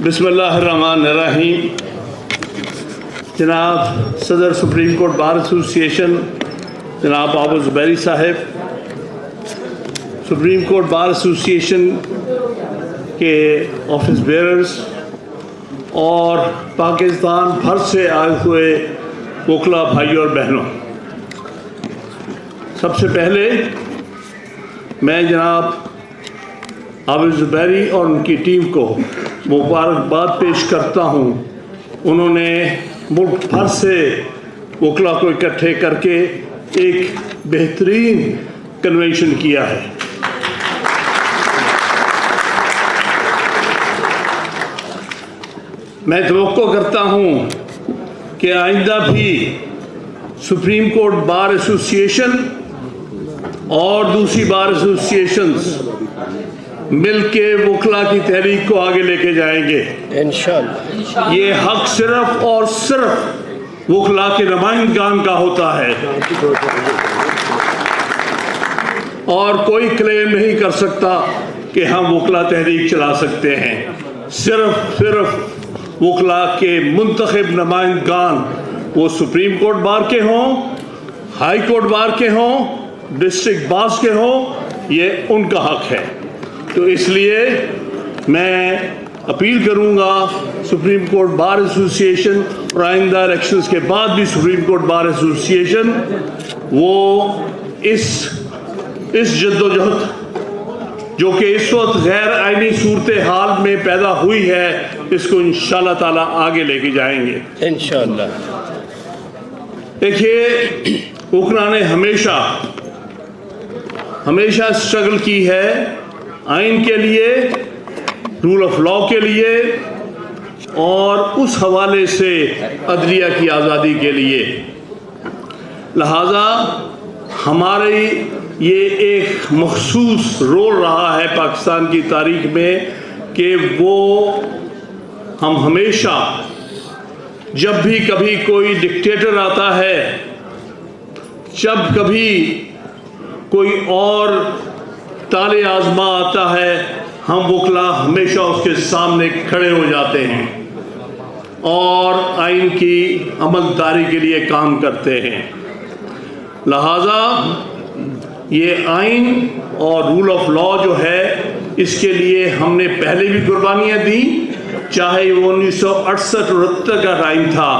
بسم اللہ الرحمن الرحیم. جناب صدر سپریم کورٹ بار ایسوسیشن جناب عابد زبیری صاحب، سپریم کورٹ بار ایسوسیشن کے آفس بیئرز اور پاکستان بھر سے آئے ہوئے وکلا بھائیوں اور بہنوں، سب سے پہلے میں جناب عابد زبیری اور ان کی ٹیم کو مبارکباد پیش کرتا ہوں. انہوں نے ملک بھر سے وکلا کو اکٹھے کر کے ایک بہترین کنونشن کیا ہے. میں توقع کرتا ہوں کہ آئندہ بھی سپریم کورٹ بار ایسوسیشن اور دوسری بار ایسوسیشنز مل کے وکلا کی تحریک کو آگے لے کے جائیں گے انشاءاللہ. یہ حق صرف اور صرف وکلا کے نمائندگان کا ہوتا ہے اور کوئی کلیم نہیں کر سکتا کہ ہم وکلا تحریک چلا سکتے ہیں. صرف وکلا کے منتخب نمائندگان، وہ سپریم کورٹ بار کے ہوں، ہائی کورٹ بار کے ہوں، ڈسٹرکٹ بارز کے ہوں، یہ ان کا حق ہے. تو اس لیے میں اپیل کروں گا سپریم کورٹ بار ایسوسیشن اور آئندہ الیکشنز کے بعد بھی سپریم کورٹ بار ایسوسیشن وہ اس جدوجہد جو کہ اس وقت غیر آئینی صورتحال میں پیدا ہوئی ہے، اس کو انشاءاللہ تعالیٰ آگے لے کے جائیں گے انشاءاللہ. دیکھیے، وکلا نے ہمیشہ اسٹرگل کی ہے آئین کے لیے، رول آف لا کے لیے، اور اس حوالے سے عدلیہ کی آزادی کے لیے. لہذا ہماری یہ ایک مخصوص رول رہا ہے پاکستان کی تاریخ میں کہ ہم ہمیشہ جب بھی کبھی کوئی ڈکٹیٹر آتا ہے، جب کبھی کوئی اور تالے آزما آتا ہے، ہم وکلا ہمیشہ اس کے سامنے کھڑے ہو جاتے ہیں اور آئین کی عملداری کے لیے کام کرتے ہیں. لہذا یہ آئین اور رول آف لا جو ہے، اس کے لیے ہم نے پہلے بھی قربانیاں دی، چاہے وہ 1968-69 کا ٹائم تھا.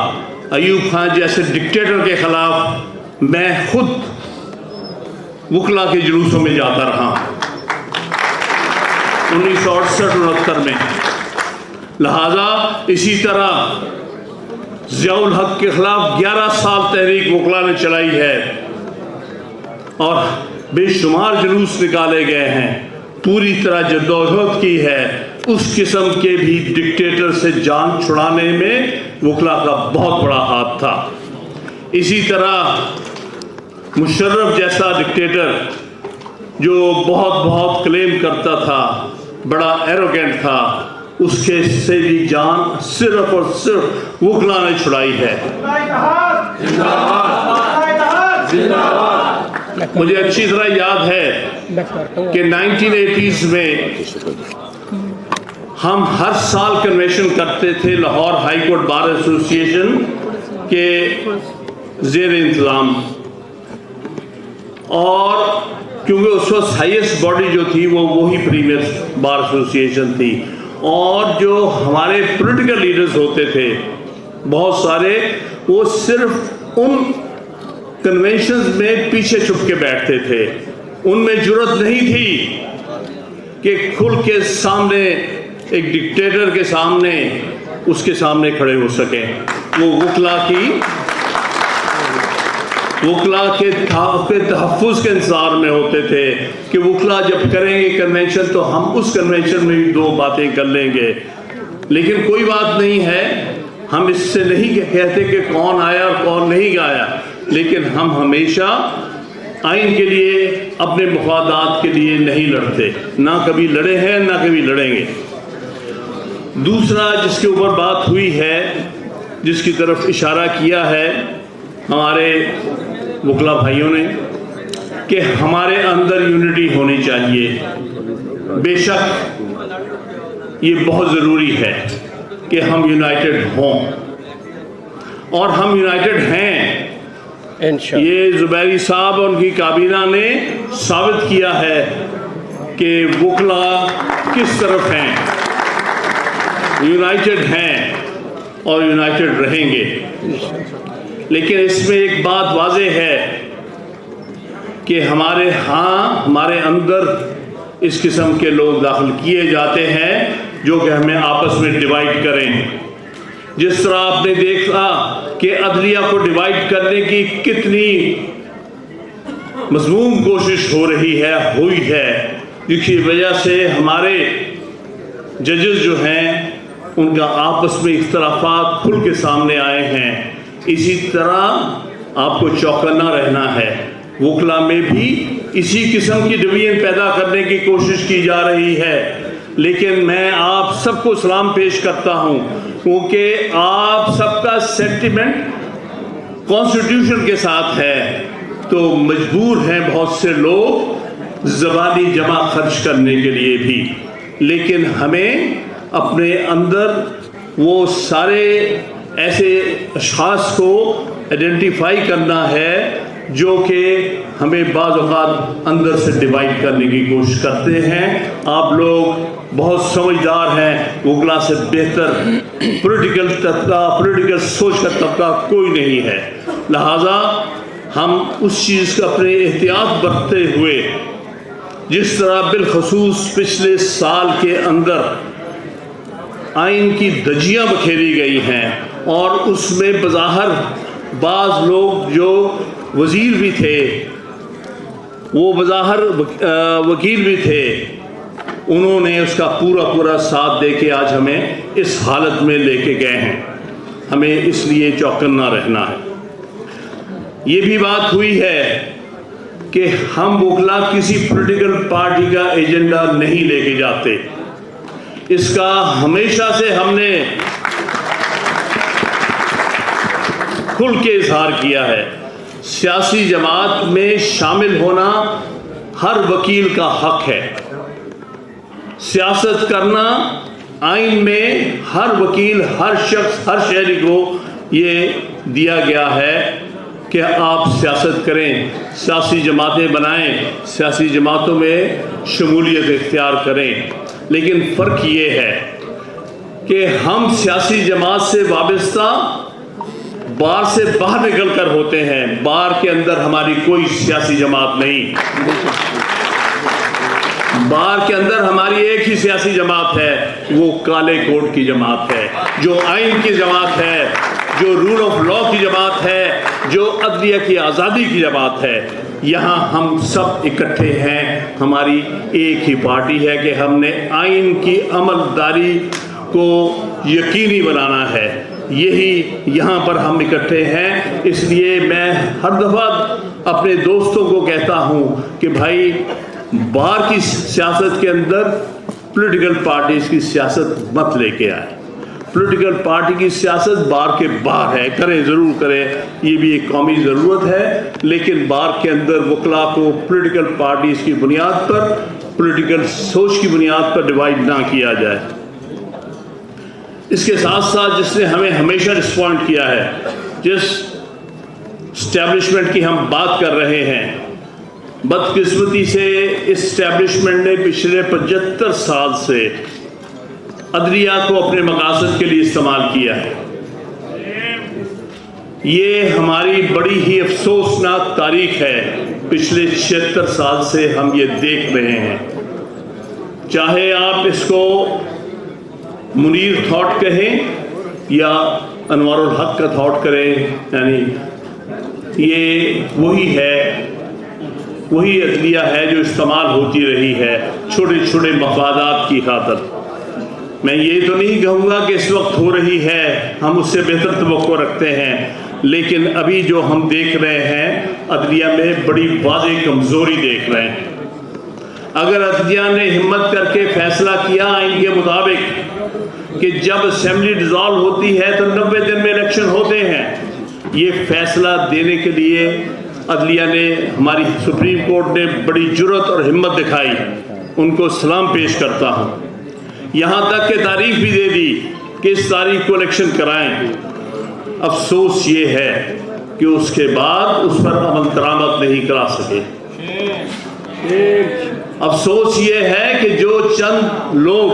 ایوب خان جیسے ڈکٹیٹر کے خلاف میں خود وکلا کے جلوسوں میں جاتا رہا 1968-69 میں. لہذا اسی طرح ضیاء الحق کے خلاف 11 سال تحریک وکلا نے چلائی ہے اور بے شمار جلوس نکالے گئے ہیں، پوری طرح جدوجہد کی ہے. اس قسم کے بھی ڈکٹیٹر سے جان چھڑانے میں وکلا کا بہت بڑا ہاتھ تھا. اسی طرح مشرف جیسا ڈکٹیٹر جو بہت کلیم کرتا تھا، بڑا ایروگینٹ تھا، اس کے سے بھی جان صرف اور صرف وکلا نے چھڑائی ہے. مجھے اچھی طرح یاد ہے کہ 1980s میں ہم ہر سال کنونشن کرتے تھے Lahore high court bar association کے زیر انتظام، اور کیونکہ اس وقت ہائیسٹ باڈی جو تھی وہ وہی پریمیئر بار ایسوسیشن تھی، اور جو ہمارے پولیٹیکل لیڈرز ہوتے تھے بہت سارے، وہ صرف ان کنونشنز میں پیچھے چھپ کے بیٹھتے تھے. ان میں جرأت نہیں تھی کہ کھل کے سامنے ایک ڈکٹیٹر کے سامنے اس کے سامنے کھڑے ہو سکیں. وہ وکلا کے تحفظ کے انتظار میں ہوتے تھے کہ وکلا جب کریں گے کنونشن تو ہم اس کنونشن میں بھی 2 باتیں کر لیں گے. لیکن کوئی بات نہیں ہے، ہم اس سے نہیں کہتے کہ کون آیا اور کون نہیں آیا، لیکن ہم ہمیشہ آئین کے لیے، اپنے مفادات کے لیے نہیں لڑتے، نہ کبھی لڑے ہیں نہ کبھی لڑیں گے. دوسرا جس کے اوپر بات ہوئی ہے، جس کی طرف اشارہ کیا ہے ہمارے وکلا بھائیوں نے، کہ ہمارے اندر یونٹی ہونی چاہیے. بے شک یہ بہت ضروری ہے کہ ہم یونائٹڈ ہوں، اور ہم یونائٹڈ ہیں۔ یہ زبیری صاحب اور ان کی کابینہ نے ثابت کیا ہے کہ وکلا کس طرف ہیں، یونائٹڈ ہیں اور یونائٹڈ رہیں گے۔ لیکن اس میں ایک بات واضح ہے کہ ہمارے اندر اس قسم کے لوگ داخل کیے جاتے ہیں جو کہ ہمیں آپس میں ڈیوائیڈ کریں۔ جس طرح آپ نے دیکھا کہ عدلیہ کو ڈیوائیڈ کرنے کی کتنی مذموم کوشش ہوئی ہے، جس کی وجہ سے ہمارے ججز جو ہیں ان کا آپس میں اختلافات کھل کے سامنے آئے ہیں۔ اسی طرح آپ کو چوکنا رہنا ہے، وکلا میں بھی اسی قسم کی ڈویژن پیدا کرنے کی کوشش کی جا رہی ہے۔ لیکن میں آپ سب کو سلام پیش کرتا ہوں، کیونکہ آپ سب کا سینٹیمنٹ کانسٹیٹیوشن کے ساتھ ہے، تو مجبور ہیں بہت سے لوگ زبانی جمع خرچ کرنے کے لیے بھی، لیکن ہمیں اپنے اندر وہ سارے ایسے اشخاص کو آئیڈینٹیفائی کرنا ہے جو کہ ہمیں بعض اوقات اندر سے ڈیوائیڈ کرنے کی کوشش کرتے ہیں۔ آپ لوگ بہت سمجھدار ہیں، وکلا سے بہتر پولیٹیکل سوچ کا طبقہ کوئی نہیں ہے، لہٰذا ہم اس چیز کا اپنے احتیاط برتتے ہوئے، جس طرح بالخصوص پچھلے سال کے اندر آئین کی دھجیاں بکھیری گئی ہیں، اور اس میں بظاہر بعض لوگ جو وزیر بھی تھے، وہ بظاہر وکیل بھی تھے، انہوں نے اس کا پورا ساتھ دے کے آج ہمیں اس حالت میں لے کے گئے ہیں۔ ہمیں اس لیے چوکنا رہنا ہے۔ یہ بھی بات ہوئی ہے کہ ہم وکلا کسی پولیٹیکل پارٹی کا ایجنڈا نہیں لے کے جاتے، اس کا ہمیشہ سے ہم نے کھل کے اظہار کیا ہے۔ سیاسی جماعت میں شامل ہونا ہر وکیل کا حق ہے، سیاست کرنا آئین میں ہر وکیل، ہر شخص، ہر شہری کو یہ دیا گیا ہے کہ آپ سیاست کریں، سیاسی جماعتیں بنائیں، سیاسی جماعتوں میں شمولیت اختیار کریں۔ لیکن فرق یہ ہے کہ ہم سیاسی جماعت سے وابستہ بار سے باہر نکل کر ہوتے ہیں، بار کے اندر ہماری کوئی سیاسی جماعت نہیں، بار کے اندر ہماری ایک ہی سیاسی جماعت ہے، وہ کالے کوٹ کی جماعت ہے، جو آئین کی جماعت ہے، جو رول آف لا کی جماعت ہے، جو عدلیہ کی آزادی کی جماعت ہے۔ یہاں ہم سب اکٹھے ہیں، ہماری ایک ہی پارٹی ہے کہ ہم نے آئین کی عمل داری کو یقینی بنانا ہے، یہی یہاں پر ہم اکٹھے ہیں۔ اس لیے میں ہر دفعہ اپنے دوستوں کو کہتا ہوں کہ بھائی بار کی سیاست کے اندر پولیٹیکل پارٹیز کی سیاست مت لے کے آئے، پولیٹیکل پارٹی کی سیاست بار کے باہر ہے، کریں ضرور کریں، یہ بھی ایک قومی ضرورت ہے، لیکن بار کے اندر وکلا کو پولیٹیکل پارٹیز کی بنیاد پر، پولیٹیکل سوچ کی بنیاد پر ڈیوائیڈ نہ کیا جائے۔ اس کے ساتھ ساتھ جس نے ہمیں ہمیشہ رسپونڈ کیا ہے، جس اسٹیبلشمنٹ کی ہم بات کر رہے ہیں، بدقسمتی سے اس اسٹیبلشمنٹ نے پچھلے 75 سال سے عدلیہ کو اپنے مقاصد کے لیے استعمال کیا ہے۔ یہ ہماری بڑی ہی افسوسناک تاریخ ہے، پچھلے 76 سال سے ہم یہ دیکھ رہے ہیں، چاہے آپ اس کو منیر تھاٹ کہیں یا انوار الحق کا تھاٹ کریں، یعنی یہ وہی عدلیہ ہے جو استعمال ہوتی رہی ہے چھوٹے چھوٹے مفادات کی خاطر۔ میں یہ تو نہیں کہوں گا کہ اس وقت ہو رہی ہے، ہم اس سے بہتر توقع رکھتے ہیں، لیکن ابھی جو ہم دیکھ رہے ہیں عدلیہ میں بڑی واضح کمزوری دیکھ رہے ہیں۔ اگر عدلیہ نے ہمت کر کے فیصلہ کیا آئین کے مطابق کہ جب اسمبلی ڈیزالو ہوتی ہے تو 90 دن میں الیکشن ہوتے ہیں، یہ فیصلہ دینے کے لیے عدلیہ نے، ہماری سپریم کورٹ نے بڑی جرات اور ہمت دکھائی، ان کو سلام پیش کرتا ہوں. یہاں تک کہ تعریف بھی دے دی کہ اس تاریخ کو الیکشن کرائیں. افسوس یہ ہے کہ اس کے بعد اس پر عمل درآمد نہیں کرا سکے. افسوس یہ ہے کہ جو چند لوگ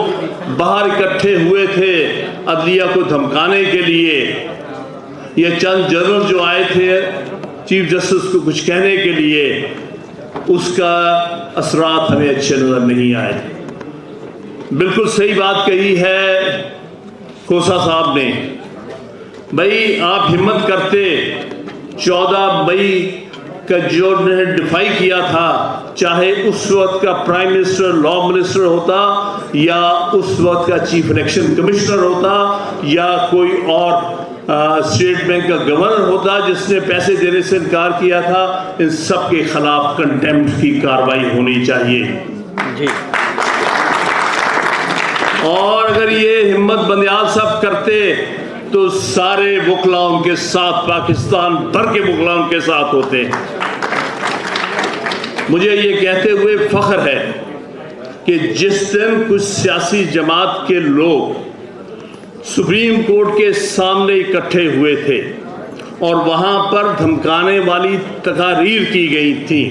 باہر اکٹھے ہوئے تھے عدلیہ کو دھمکانے کے لیے، یہ چند جنرل جو آئے تھے چیف جسٹس کو کچھ کہنے کے لیے، اس کا اثرات ہمیں اچھے نظر نہیں آئے. بالکل صحیح بات کہی ہے کھوسا صاحب نے. بھائی آپ ہمت کرتے 14 مئی کا جو نے ڈیفائی کیا تھا، چاہے اس وقت کا پرائم منسٹر لا منسٹر ہوتا یا اس وقت کا چیف الیکشن کمشنر ہوتا یا کوئی اور اسٹیٹ بینک کا گورنر ہوتا جس نے پیسے دینے سے انکار کیا تھا، ان سب کے خلاف کنٹیمپٹ کی کارروائی ہونی چاہیے. جی. اور اگر یہ ہمت بندیال صاحب کرتے تو سارے وکلا ان کے ساتھ، پاکستان بھر کے وکلا ان کے ساتھ ہوتے. مجھے یہ کہتے ہوئے فخر ہے کہ جس دن کچھ سیاسی جماعت کے لوگ سپریم کورٹ کے سامنے اکٹھے ہوئے تھے اور وہاں پر دھمکانے والی تقاریر کی گئی تھی،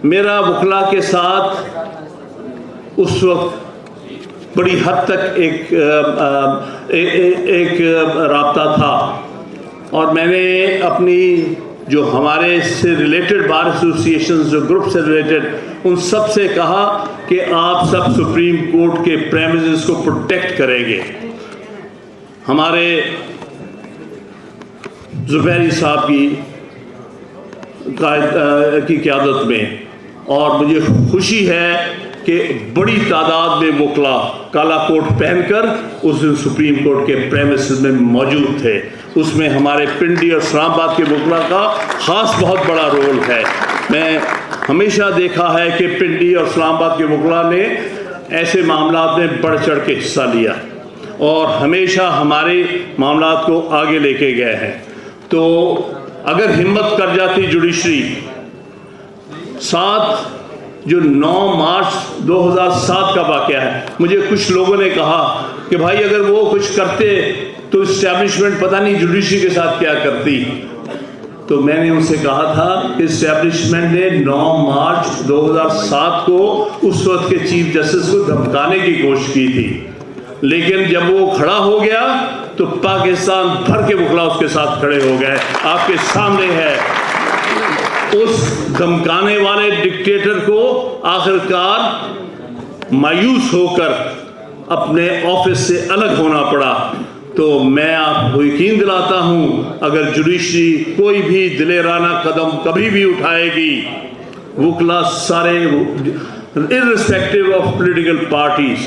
میرا وکلا کے ساتھ اس وقت بڑی حد تک ایک رابطہ تھا. اور میں نے اپنی جو ہمارے سے ریلیٹڈ بار ایسوسیشنز جو گروپ سے ریلیٹڈ ان سب سے کہا کہ آپ سب سپریم کورٹ کے پریمیسز کو پروٹیکٹ کریں گے. ہمارے زبیری صاحب کی قیادت میں، اور مجھے خوشی ہے کہ بڑی تعداد میں وکلا کالا کوٹ پہن کر اس دن سپریم کورٹ کے پریمیسز میں موجود تھے. اس میں ہمارے پنڈی اور اسلام آباد کے وکلا کا خاص بہت بڑا رول ہے. میں ہمیشہ دیکھا ہے کہ پنڈی اور اسلام آباد کے وکلا نے ایسے معاملات میں بڑھ چڑھ کے حصہ لیا اور ہمیشہ ہمارے معاملات کو آگے لے کے گئے ہیں. تو اگر ہمت کر جاتی جوڈیشری، ساتھ جو 9 مارچ 2007 کا واقعہ ہے، مجھے کچھ لوگوں نے کہا کہ بھائی اگر وہ کچھ کرتے تو اسٹیبلشمنٹ پتہ نہیں جوڈیشری کے ساتھ کیا کرتی. تو میں نے ان سے کہا تھا کہ اسٹیبلشمنٹ نے 9 مارچ 2007 کو اس وقت کے چیف جسٹس کو دھمکانے کی کوشش کی تھی، لیکن جب وہ کھڑا ہو گیا تو پاکستان بھر کے وکلا اس کے ساتھ کھڑے ہو گئے. آپ کے سامنے ہے اس دھمکانے والے ڈکٹیٹر کو آخرکار مایوس ہو کر اپنے آفس سے الگ ہونا پڑا. تو میں آپ کو یقین دلاتا ہوں اگر جوڈیشری کوئی بھی دلیرانہ قدم کبھی بھی اٹھائے گی، وکلا سارے irrespective of political parties،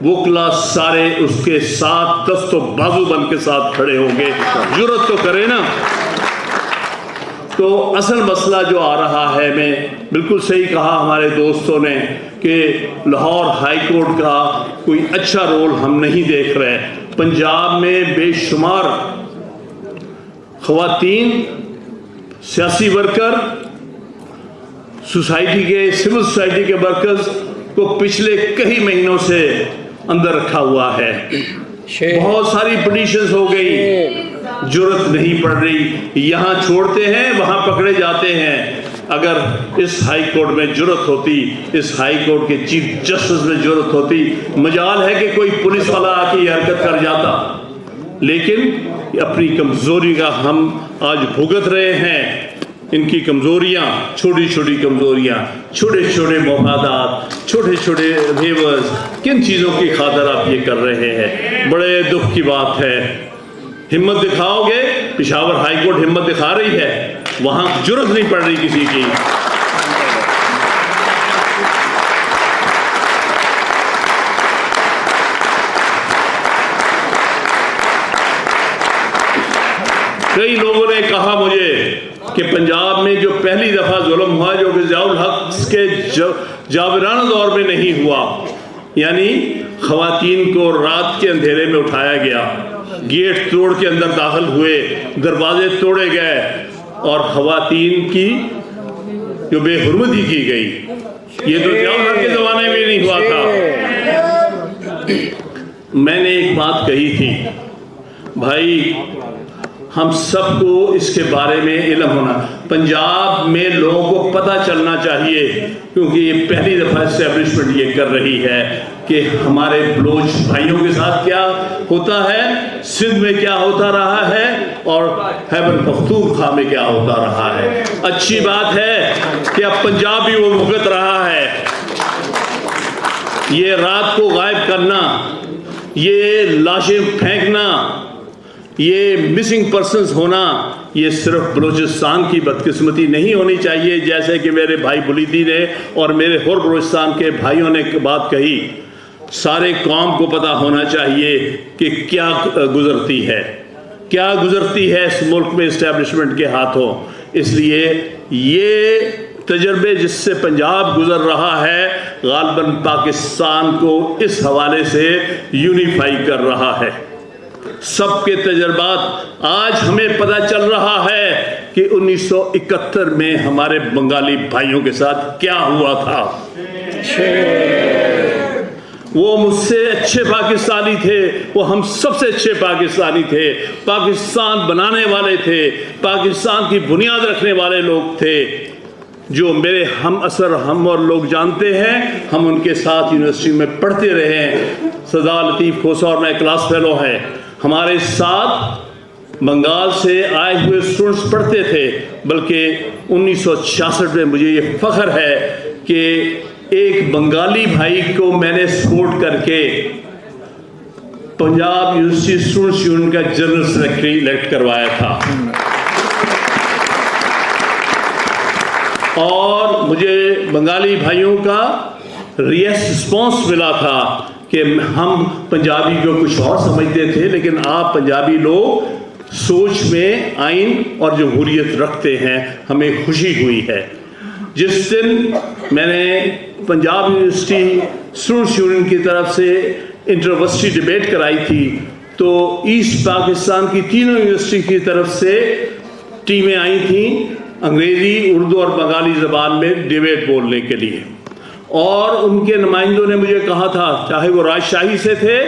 وکلا سارے اس کے ساتھ دست و بازو بن کے ساتھ کھڑے ہوں گے. جرأت تو کرے نا. تو اصل مسئلہ جو آ رہا ہے، میں بالکل صحیح کہا ہمارے دوستوں نے کہ لاہور ہائی کورٹ کا کوئی اچھا رول ہم نہیں دیکھ رہے. پنجاب میں بے شمار خواتین، سیاسی ورکر، سوسائٹی کے سول سوسائٹی کے ورکرز کو پچھلے کئی مہینوں سے اندر رکھا ہوا ہے. بہت ساری پٹیشنز ہو گئی، جرأت نہیں پڑ رہی. یہاں چھوڑتے ہیں وہاں پکڑے جاتے ہیں. اگر اس ہائی کورٹ میں جرأت ہوتی، اس ہائی کورٹ کے چیف جسٹس میں جرأت ہوتی، مجال ہے کہ کوئی پولیس والا آ کے یہ حرکت کر جاتا. لیکن اپنی کمزوری کا ہم آج بھگت رہے ہیں. ان کی کمزوریاں، چھوٹی چھوٹی کمزوریاں، چھوٹے چھوٹے مفادات، چھوٹے چھوٹے ریورز، کن چیزوں کی خاطر آپ یہ کر رہے ہیں؟ بڑے دکھ کی بات ہے. ہمت دکھاؤ گے، پشاور ہائی کورٹ ہمت دکھا رہی ہے، وہاں جرأت نہیں پڑ رہی کسی کی. کئی لوگوں نے کہا مجھے کہ پنجاب میں جو پہلی دفعہ ظلم ہوا جو کہ ضیاء الحق کے جاویرانہ دور میں نہیں ہوا، یعنی خواتین کو رات کے اندھیرے میں اٹھایا گیا، گیٹ توڑ کے اندر داخل ہوئے، دروازے توڑے گئے اور خواتین کی جو بے حرمتی کی گئی، یہ تو ضیاء کے زمانے میں نہیں ہوا تھا۔ میں نے ایک بات کہی تھی، بھائی ہم سب کو اس کے بارے میں علم ہونا، پنجاب میں لوگوں کو پتہ چلنا چاہیے، کیونکہ یہ پہلی دفعہ اسٹیبلشمنٹ یہ کر رہی ہے کہ ہمارے بلوچ بھائیوں کے ساتھ کیا ہوتا ہے، سندھ میں کیا ہوتا رہا ہے، اور خیبر پختونخوا میں کیا ہوتا رہا ہے۔ اچھی بات ہے کہ اب پنجاب بھی وہ بھگت رہا ہے۔ یہ رات کو غائب کرنا، یہ لاشیں پھینکنا، یہ مسنگ پرسنز ہونا، یہ صرف بلوچستان کی بدقسمتی نہیں ہونی چاہیے، جیسے کہ میرے بھائی بلیدی نے اور میرے اور بلوچستان کے بھائیوں نے بات کہی۔ سارے قوم کو پتہ ہونا چاہیے کہ کیا گزرتی ہے، کیا گزرتی ہے اس ملک میں اسٹیبلشمنٹ کے ہاتھوں۔ اس لیے یہ تجربے جس سے پنجاب گزر رہا ہے غالباً پاکستان کو اس حوالے سے یونیفائی کر رہا ہے۔ سب کے تجربات آج ہمیں پتہ چل رہا ہے کہ 1971 میں ہمارے بنگالی بھائیوں کے ساتھ کیا ہوا تھا۔ وہ مجھ سے اچھے پاکستانی تھے، وہ ہم سب سے اچھے پاکستانی تھے، پاکستان بنانے والے تھے، پاکستان کی بنیاد رکھنے والے لوگ تھے، جو میرے ہم اثر ہم اور لوگ جانتے ہیں۔ ہم ان کے ساتھ یونیورسٹی میں پڑھتے رہے ہیں۔ سردار لطیف کھوسہ اور میں کلاس فیلو ہیں، ہمارے ساتھ بنگال سے آئے ہوئے اسٹوڈنٹس پڑھتے تھے۔ بلکہ 1966 میں مجھے یہ فخر ہے کہ ایک بنگالی بھائی کو میں نے سپورٹ کر کے پنجاب یونیورسٹی اسٹوڈنٹس یونین کا جنرل سیکرٹری الیکٹ کروایا تھا، اور مجھے بنگالی بھائیوں کا رسپانس ملا تھا کہ ہم پنجابی کو کچھ اور سمجھتے تھے، لیکن آپ پنجابی لوگ سوچ میں آئین اور جمہوریت رکھتے ہیں، ہمیں خوشی ہوئی ہے۔ جس دن میں نے پنجاب یونیورسٹی اسٹوڈنٹس یونین کی طرف سے انٹر یونیورسٹی ڈبیٹ کرائی تھی، تو ایسٹ پاکستان کی تینوں یونیورسٹی کی طرف سے ٹیمیں آئی تھیں انگریزی، اردو اور بنگالی زبان میں ڈیبیٹ بولنے کے لیے، اور ان کے نمائندوں نے مجھے کہا تھا، چاہے وہ راجشاہی سے تھے،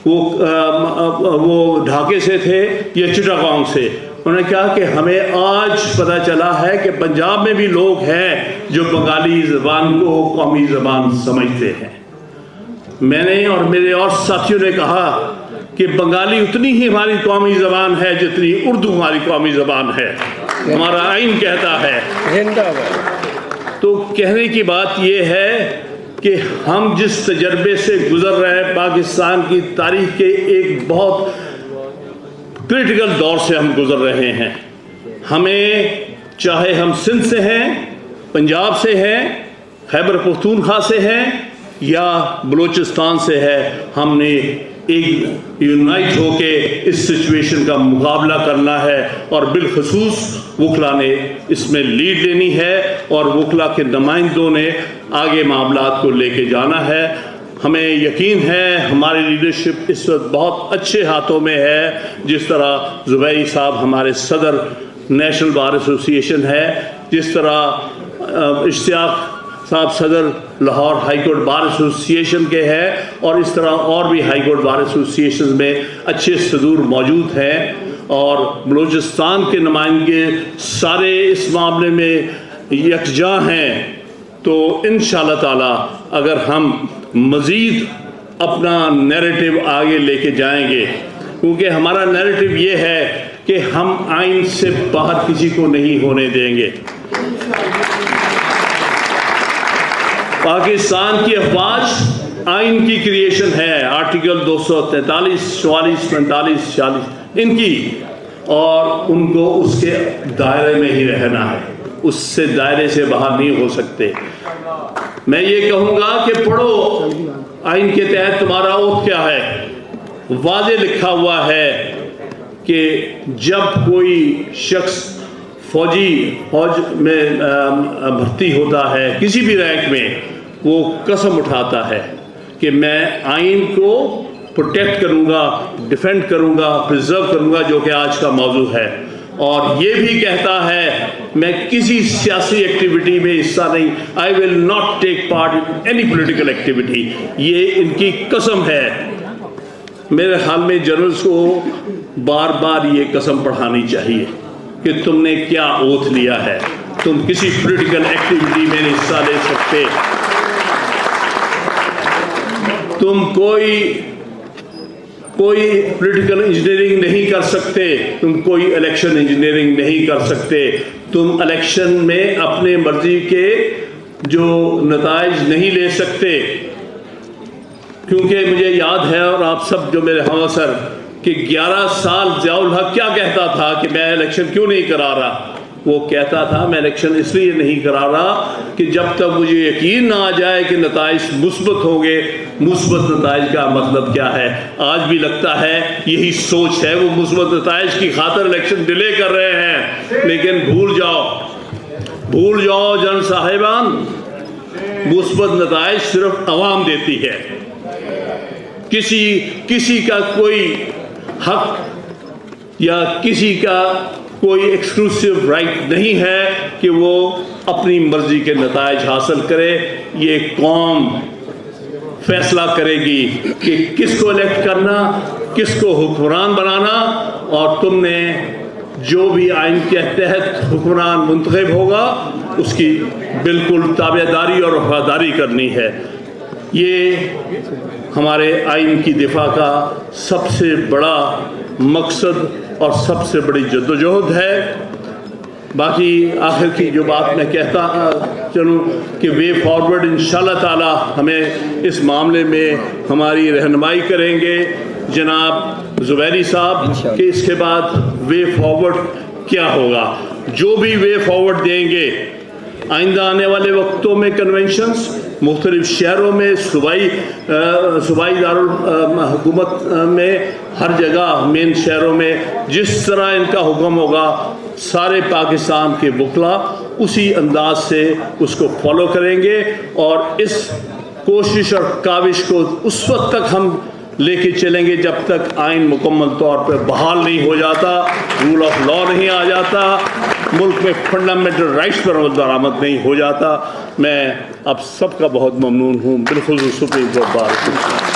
وہ ڈھاکے سے تھے یا چٹاگانگ سے، انہوں نے کہا کہ ہمیں آج پتہ چلا ہے کہ پنجاب میں بھی لوگ ہیں جو بنگالی زبان کو قومی زبان سمجھتے ہیں۔ میں نے اور میرے اور ساتھیوں نے کہا کہ بنگالی اتنی ہی ہماری قومی زبان ہے جتنی اردو ہماری قومی زبان ہے، ہمارا آئین کہتا ہے۔ تو کہنے کی بات یہ ہے کہ ہم جس تجربے سے گزر رہے ہیں، پاکستان کی تاریخ کے ایک بہت کرٹیکل دور سے ہم گزر رہے ہیں۔ ہمیں چاہے ہم سندھ سے ہیں، پنجاب سے ہیں، خیبر پختونخوا سے ہیں یا بلوچستان سے ہے، ہم نے ایک یونائٹ ہو کے اس سچویشن کا مقابلہ کرنا ہے، اور بالخصوص وکلا نے اس میں لیڈ لینی ہے، اور وکلا کے نمائندوں نے آگے معاملات کو لے کے جانا ہے۔ ہمیں یقین ہے ہماری لیڈرشپ اس وقت بہت اچھے ہاتھوں میں ہے، جس طرح زبیری صاحب ہمارے صدر نیشنل بار ایسوسی ایشن ہے، جس طرح اشتیاق صاحب صدر لاہور ہائی کورٹ بار ایسوسی ایشن کے ہیں، اور اس طرح اور بھی ہائی کورٹ بار ایسوسی ایشن میں اچھے صدور موجود ہیں، اور بلوچستان کے نمائندے سارے اس معاملے میں یکجا ہیں۔ تو انشاءاللہ تعالی اگر ہم مزید اپنا نیریٹو آگے لے کے جائیں گے، کیونکہ ہمارا نیریٹو یہ ہے کہ ہم آئین سے باہر کسی کو نہیں ہونے دیں گے۔ پاکستان کی افواج آئین کی کریشن ہے، آرٹیکل 243، 44، 45، 46 ان کی، اور ان کو اس کے دائرے میں ہی رہنا ہے، اس سے دائرے سے باہر نہیں ہو سکتے۔ میں یہ کہوں گا کہ پڑھو آئین کے تحت تمہارا اوتھ کیا ہے، واضح لکھا ہوا ہے کہ جب کوئی شخص فوج میں بھرتی ہوتا ہے کسی بھی رینک میں، وہ قسم اٹھاتا ہے کہ میں آئین کو پروٹیکٹ کروں گا، ڈیفینڈ کروں گا، پرزرو کروں گا، جو کہ آج کا موضوع ہے، اور یہ بھی کہتا ہے میں کسی سیاسی ایکٹیویٹی میں حصہ نہیں. I will not take part in any political activity. یہ ان کی قسم ہے. میرے خیال میں جنرلز کو بار بار یہ قسم پڑھانی چاہیے کہ تم نے کیا اوتھ لیا ہے. تم کسی پولیٹیکل ایکٹیویٹی میں نہیں حصہ لے سکتے. تم کوئی پولیٹیکل انجینئرنگ نہیں کر سکتے. تم کوئی الیکشن انجینئرنگ نہیں کر سکتے. تم الیکشن میں اپنے مرضی کے جو نتائج نہیں لے سکتے. کیونکہ مجھے یاد ہے اور آپ سب جو میرے ہمسر کہ 11 سال ضیاء الحق کیا کہتا تھا کہ میں الیکشن کیوں نہیں کرا رہا. وہ کہتا تھا میں الیکشن اس لیے نہیں کرا رہا کہ جب تک مجھے یقین نہ آ جائے کہ نتائج مثبت ہوں گے. مثبت نتائج کا مطلب کیا ہے؟ آج بھی لگتا ہے یہی سوچ ہے. وہ مثبت نتائج کی خاطر الیکشن ڈیلے کر رہے ہیں. لیکن بھول جاؤ جنرل صاحبان، مثبت نتائج صرف عوام دیتی ہے. کسی کا کوئی حق یا کسی کا کوئی ایکسکلوسیو رائٹ نہیں ہے کہ وہ اپنی مرضی کے نتائج حاصل کرے. یہ قوم فیصلہ کرے گی کہ کس کو الیکٹ کرنا، کس کو حکمران بنانا. اور تم نے جو بھی آئین کے تحت حکمران منتخب ہوگا اس کی بالکل تابعداری اور وفاداری کرنی ہے. یہ ہمارے آئین کی دفاع کا سب سے بڑا مقصد اور سب سے بڑی جدوجہد ہے. باقی آخر کی جو بات میں کہتا چلوں کہ وے فارورڈ انشاءاللہ تعالی ہمیں اس معاملے میں ہماری رہنمائی کریں گے جناب زبیری صاحب کہ اس کے بعد وے فارورڈ کیا ہوگا. جو بھی وے فارورڈ دیں گے آئندہ آنے والے وقتوں میں کنونشنز مختلف شہروں میں صوبائی دارالحکومت میں ہر جگہ مین شہروں میں جس طرح ان کا حکم ہوگا سارے پاکستان کے وکلا اسی انداز سے اس کو فالو کریں گے. اور اس کوشش اور کاوش کو اس وقت تک ہم لے کے چلیں گے جب تک آئین مکمل طور پر بحال نہیں ہو جاتا، رول آف لا نہیں آ جاتا، ملک میں فنڈامنٹل رائٹس پر عمل درآمد نہیں ہو جاتا. میں آپ سب کا بہت ممنون ہوں. بالخصوص سپریم کورٹ بار.